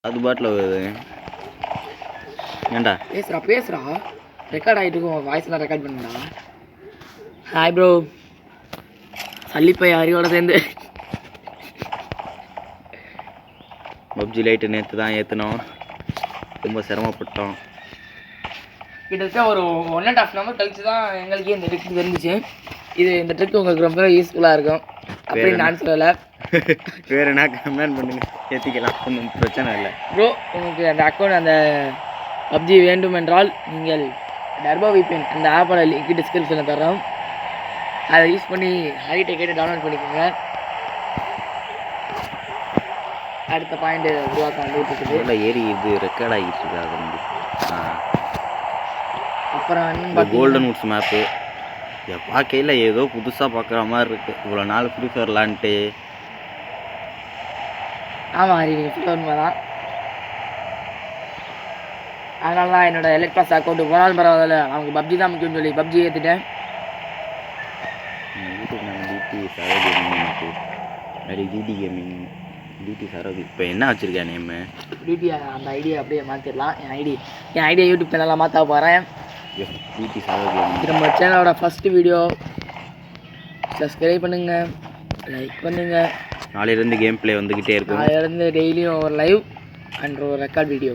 அது பாட்டில் வருது. ஏண்டா பேசுறா ரெக்கார்ட் ஆகிட்டு இருக்கும். வாய்ஸ்லாம் ரெக்கார்ட் பண்ணுடா. Hi bro. சல்லிப்பை அரியோட சேர்ந்து பப்ஜி லைட்டு நேற்று தான் ஏற்றினோம். ரொம்ப சிரமப்பட்டோம். கிட்டத்தட்ட ஒரு 1.5 hour கழிச்சு தான் எங்களுக்கே இந்த ட்ரிக் தெரிஞ்சிச்சு. இந்த ட்ரிக் உங்களுக்கு ரொம்ப யூஸ்ஃபுல்லாக இருக்கும் அப்படின்னு நான் சொல்லலை. வேறு என்ன கமெண்ட் பண்ணுங்க, ஏற்றிக்கலாம், ஒன்றும் பிரச்சனை இல்லை ப்ரோ. உங்களுக்கு அந்த அக்கௌண்ட் அந்த பப்ஜி வேண்டும் என்றால் நீங்கள் டர்போ விபிஎன் அந்த ஆப்போட லிங்க் டிஸ்கிரிப்ஷனில் தரோம். அதை யூஸ் பண்ணி ஹரிட்டை கேட்டு டவுன்லோட் பண்ணிக்கோங்க. அடுத்த பாயிண்ட் உருவாக்க வந்துட்டு இருக்குது. ஏறி இது ரெக்கார்ட் ஆகிட்டு இருக்கு. அது வந்து அப்புறம் இந்த கோல்டன் வுட்ஸ் மேப்பு பார்க்கையில் ஏதோ புதுசாக பார்க்குற மாதிரி இருக்குது. இவ்வளோ நாள் ஃப்ரீ ஃபயர் விளாண்டுட்டு. ஆமாம் ஹரி, நீங்கள் சொல்ல உண்மை தான். அதனால தான் என்னோடய எலக்ட் பாஸ் அக்கௌண்ட்டு போனாலும் பரவாயில்ல, அவங்க பப்ஜி தான் முக்கியம்னு சொல்லி பப்ஜி ஏற்றிட்டேன். டிடி கேமிங், டிடி சரவி. இப்போ என்ன வச்சுருக்கேன் நேமு? டிடி. அந்த ஐடியா அப்படியே மாற்றிடலாம். என் ஐடியா யூடியூப் சேனலில் மாற்ற போகிறேன். டிடி சரவி. நம்ம சேனலோட ஃபஸ்ட்டு வீடியோ. சப்ஸ்கிரைப் பண்ணுங்கள், லைக் பண்ணுங்கள். நாளையிலேருந்து கேம் பிளே வந்துக்கிட்டே இருக்கும். நாளையிலேருந்து டெய்லியும் ஒரு லைவ் அண்ட் ஒரு ரெக்கார்ட் வீடியோ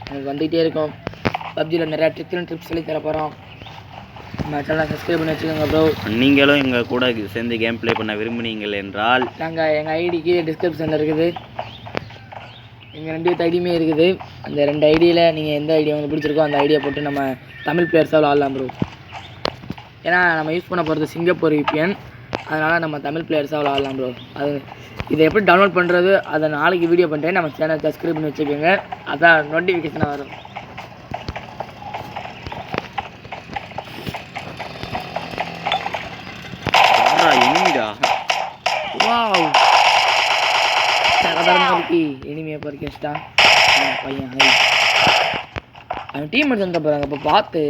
எனக்கு வந்துகிட்டே இருக்கும். பப்ஜியில் நிறையா ட்ரிப்ஸ் சொல்லி தர போகிறோம். நம்ம சேனலை சப்ஸ்கிரைப் பண்ணி வச்சுக்கோங்க ப்ரோ. நீங்களும் எங்கள் கூட சேர்ந்து கேம் பிளே பண்ண விரும்புனீங்கள் என்றால் எங்கள் ஐடிக்கு டிஸ்கிரிப்ஷனில் இருக்குது. எங்கள் 2 ஐடியுமே இருக்குது. அந்த 2 ஐடியில் நீங்கள் எந்த ஐடியா உங்களுக்கு பிடிச்சிருக்கோ அந்த ஐடியா போட்டு நம்ம தமிழ் பிளேயர்ஸாக ஆடலாம் ப்ரோ. ஏன்னா நம்ம யூஸ் பண்ண போகிறது சிங்கப்பூர் VPN. அதனால் நம்ம தமிழ் பிளேயர்ஸாக ஆடலாம் ப்ரோ. இதை எப்படி டவுன்லோட் பண்ணுறது அதை நாளைக்கு வீடியோ பண்ணுறேன். நம்ம சேனல் சப்ஸ்கிரைப் பண்ணி வச்சுக்கோங்க. அதான் நோட்டிஃபிகேஷனாக வரும். வாவ், தரதரமாக்கி எனிமையை பறிக்கா பையன் ஹரி. அவன் டீம் எடுத்து போகிறாங்க. இப்போ பார்த்து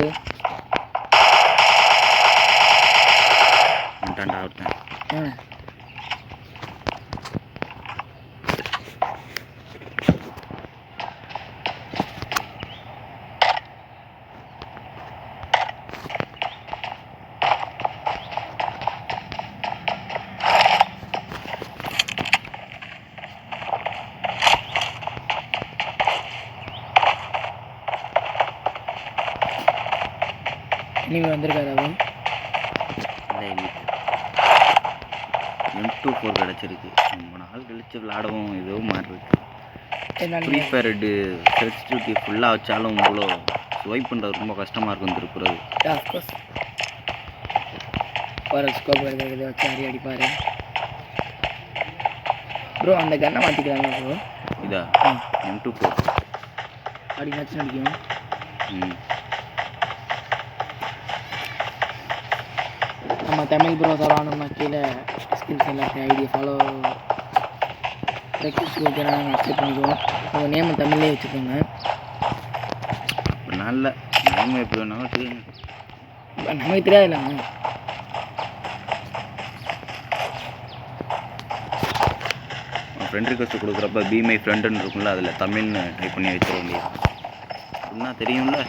இனிமே வந்திருக்காரு. அவன் M24 கிடச்சிருக்கு. ரொம்ப நாள் கழிச்சு விளாடவும் ஏதோ மாதிரி இருக்கு. ஃப்ரீ ஃபயர் சென்சிட்டிவிட்டி ஃபுல்லாக வச்சாலும் இவ்வளோ ஸ்வைப் பண்ணுறது ரொம்ப கஷ்டமாக இருக்கும் திருப்புறது. ஒரு ஸ்கோப் எடுத்து வச்சு அடிப்பார் ப்ரோ. அந்த கன்னை மாற்றிக்கிறாங்க ப்ரோ. இதா M24 அப்படி நச்சு நடிக்கும். நம்ம தமிழ் ப்ரோ தரானோம்னா கீழே டிஸ்கிரிப்ஷனில் ஐடியா ஃபாலோ ரெக்வஸ்ட் கொடுக்குறாங்க, அக்செப்ட் பண்ணிக்குவோம். உங்கள் நேம் தமிழ்லேயே வச்சுக்கோங்க. நல்ல நேம் எப்படி வேணாலும் தெரியும். நமக்கு தெரியாது இல்லைங்க. ஃப்ரெண்ட் ரிக்வஸ்ட் கொடுக்குறப்ப பி மை ஃப்ரெண்டுன்னு இருக்கும்ல, அதில் தமிழ்னு டைப் பண்ணி வச்சிட வேண்டியது. அப்படின்னா தெரியும்ல.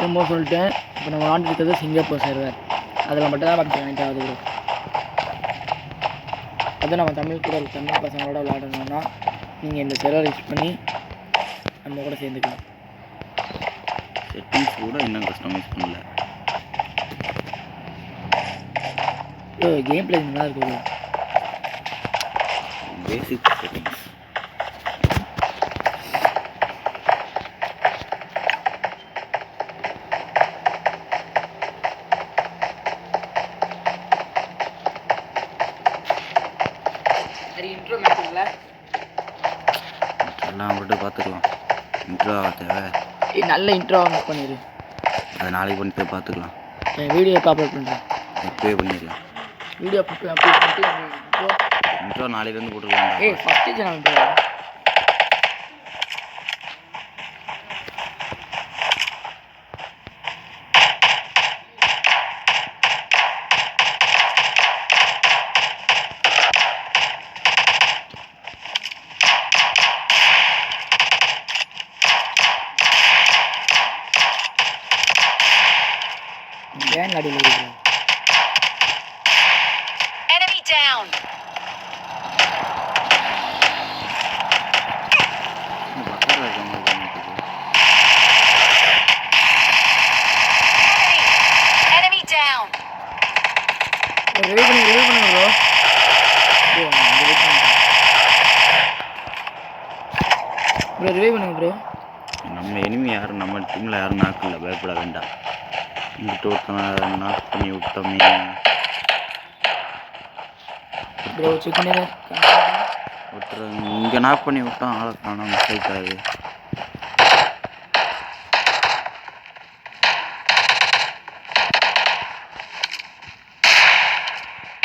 ரொம்ப சொல்லிட்டேன். இப்போ நம்ம விளாண்டு இருக்கிறது சிங்கப்பூர் சர்வர். அதில் மட்டும் தான் பப்ஜி கனெக்ட் ஆகுது ப்ரோ. அதுவும் நம்ம தமிழ் பசங்களோட விளாடணும்னா நீங்கள் இந்த சர்வர் யூஸ் பண்ணி நம்ம கூட சேர்ந்துக்கலாம். செட்டிங்ஸ் கூட இன்னும் கஸ்டமைஸ் பண்ணல. கேம் பிளே நல்லா இருக்குது. பேசிக் செட்டிங்ஸ். இன்ட்ரோ மேட்சிங்களா எல்லாம் விட்டு பார்த்துக்கலாம். இன்ட்ரோ தேவை. நல்ல இன்ட்ரோ மேக் பண்ணிடு. அதை நாளைக்கு பண்ணிட்டு பார்த்துக்கலாம். வீடியோ அப்லோட் பண்ணுறேன். இப்போவே பண்ணிடலாம். வீடியோ அப்லோட் பண்ணிட்டு இன்ட்ரோ நாளையிலேருந்து போட்டுக்கலாம். ஃபஸ்ட்டு சேனல் ஏன் அடியில் இருக்குது Enemy down. பக்கத்தில் இருக்கவங்க Enemy down. ரிவைவ் பண்ணுங்க ப்ரோ ப்ரோ ரிவைவ் பண்ணுங்க ப்ரோ நம்ம இனிமே யாரும் நம்ம டீமில் யாரும் நாக்கு இல்லை, பயப்பட வேண்டாம். இங்கிட்ட ஒருத்தனை நாக் பண்ணி விட்டோமே. ப்ரோ செக் பண்ணிடு ஒருத்தர் இங்கே நாக் பண்ணி விட்டோம், ஆளை காணோம், மிஸ்டேக் ஆகுது.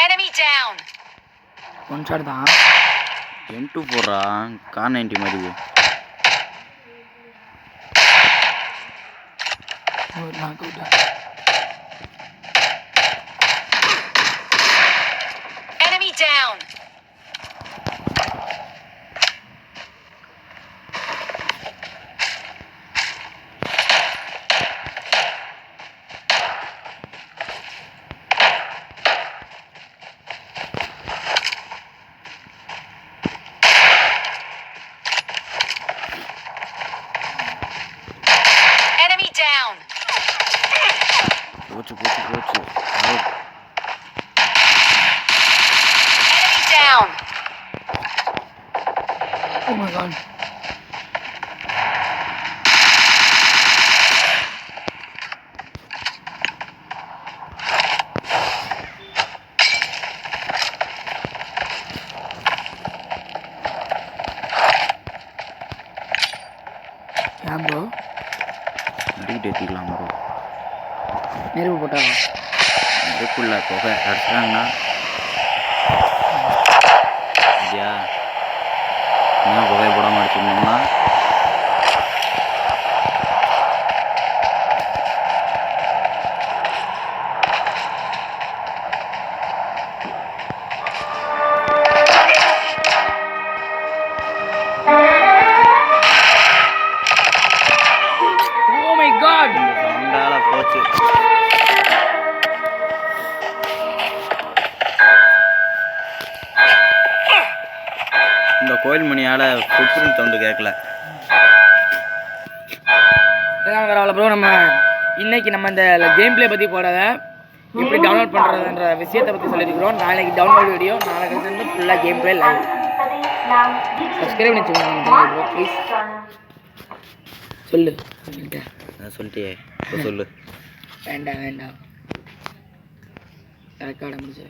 Enemy down. ஒன் ஷாட் தான் M2 போடுறான், கார் 90 மாதிரி. ஒரு knock out Enemy down. Enemy down. போச்சு போச்சு போச்சு. Enemy down. Oh my god ஏன் ப்ரோ அடிக்கிட்டு ஏற்றிக்கலாம் ப்ரோ. நெருப்பு போட்டாங்க நெருப்புள்ள புகை அடிச்சாங்கன்னா ஐயா இன்னும் புகை போடாமல் அடிச்சிருந்தோம்னா ஓ மை காட் இந்த சவுண்டால போச்சு. இந்த கோயில் மணியால் ஃபுட்பிரிண்ட் சவுண்டு கேட்கல. பரவாயில்ல ப்ரோ. நம்ம இன்னைக்கு நம்ம இந்த கேம் பிளே பற்றி போடாத எப்படி டவுன்லோட் பண்ணுறதுன்ற விஷயத்தை பற்றி சொல்லியிருக்கிறோம். நாளைக்கு டவுன்லோட் வீடியோ, நாளைக்கு வந்து ஃபுல்லாக கேம் பிளே லைவ். சப்ஸ்கிரைப் பண்ணி வச்சுக்கோங்க ப்ரோ ப்ளீஸ். சொல்லு சொல்லிட்டியே இப்போ சொல்லு. வேண்டாம் ரெக்கார்டை முடிச்சு